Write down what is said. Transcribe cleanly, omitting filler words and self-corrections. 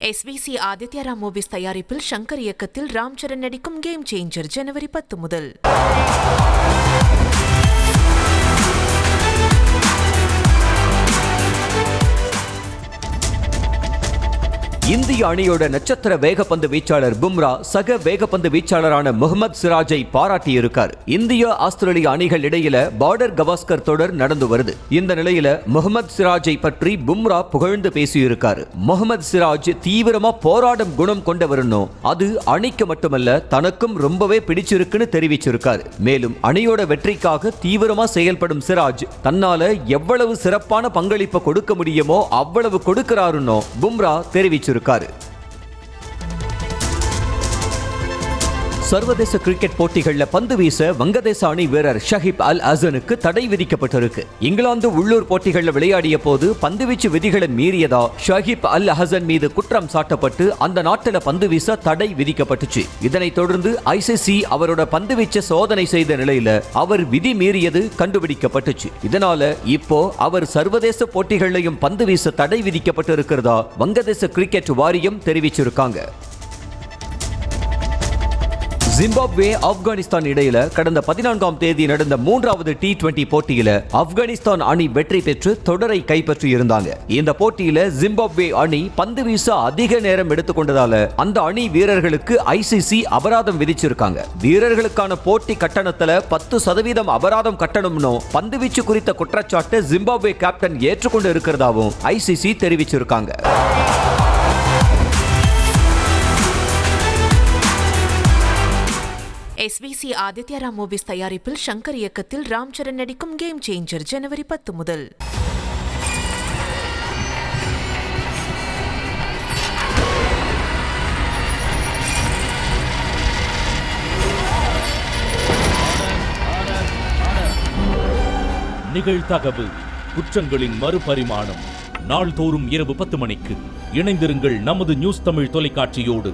SVC Aditya Ram movies தயாரிப்பில் ஷங்கர் இயக்கத்தில் ராம் சரண் நடிக்கும் கேம் சேஞ்சர் ஜனவரி 10 முதல். இந்திய அணியோட நட்சத்திர வேகப்பந்து வீச்சாளர் பும்ரா சக வேகப்பந்து வீச்சாளரான முகமது சிராஜை பாராட்டியிருக்கார். இந்திய ஆஸ்திரேலிய அணிகள் இடையில பார்டர் கவாஸ்கர் தொடர் நடந்து வருது. இந்த நிலையில முகமது சிராஜை பற்றி பும்ரா புகழ்ந்து பேசியிருக்காரு. முகமது சிராஜ் தீவிரமா போராடும் குணம் கொண்டவருன்னு, அது அணிக்கு மட்டுமல்ல தனக்கும் ரொம்பவே பிடிச்சிருக்குன்னு தெரிவிச்சிருக்காரு. மேலும் அணியோட வெற்றிக்காக தீவிரமா செயல்படும் சிராஜ் தன்னால எவ்வளவு சிறப்பான பங்களிப்பை கொடுக்க முடியுமோ அவ்வளவு கொடுக்கிறாருன்னு பும்ரா தெரிவிச்சிருக்காரு. சர்வதேச கிரிக்கெட் போட்டிகள்ல பந்து வீச வங்கதேச அணி வீரர் ஷஹீப் அல் ஹசனுக்கு தடை விதிக்கப்பட்டிருக்கு. இங்கிலாந்து உள்ளூர் போட்டிகள்ல விளையாடிய போது பந்துவீச்சு விதிகளை மீறியதா ஷஹீப் அல் ஹசன் மீது குற்றம் சாட்டப்பட்டு அந்த நாட்டில பந்து வீச தடை விதிக்கப்பட்டுச்சு. இதனைத் தொடர்ந்து ICC அவரோட பந்துவீச்ச சோதனை செய்த நிலையில அவர் விதி மீறியது கண்டுபிடிக்கப்பட்டுச்சு. இதனால இப்போ அவர் சர்வதேச போட்டிகளையும் பந்து வீச தடை விதிக்கப்பட்டிருக்கிறதா வங்கதேச கிரிக்கெட் வாரியம் தெரிவிச்சிருக்காங்க. ஜிம்பாப்வே ஆப்கானிஸ்தான் இடையில கடந்த 14ஆம் தேதி நடந்த 3வது T20 போட்டியில ஆப்கானிஸ்தான் அணி வெற்றி பெற்று தொடரை கைப்பற்றி இருந்தாங்க. இந்த போட்டியில ஜிம்பாப்வே அணி பந்து வீச அதிக நேரம் எடுத்துக்கொண்டதால அந்த அணி வீரர்களுக்கு ICC அபராதம் விதிச்சிருக்காங்க. வீரர்களுக்கான போட்டி கட்டணத்துல 10% அபராதம் கட்டணும்னு பந்துவீச்சு குறித்த குற்றச்சாட்டு ஜிம்பாப்வே கேப்டன் ஏற்றுக்கொண்டு இருக்கிறதாவும் ICC தெரிவிச்சிருக்காங்க. SVC ஆதித்யா ராம் மூவிஸ் தயாரிப்பில் ஷங்கர் இயக்கத்தில் ராம் சரண் நடிக்கும் கேம் சேஞ்சர் ஜனவரி 10 முதல். நிகழ்தகவு குற்றங்களின் மறுபரிமாணம் நாள்தோறும் இரவு 10 மணிக்கு இணைந்திருங்கள் நமது நியூஸ் தமிழ் தொலைக்காட்சியோடு.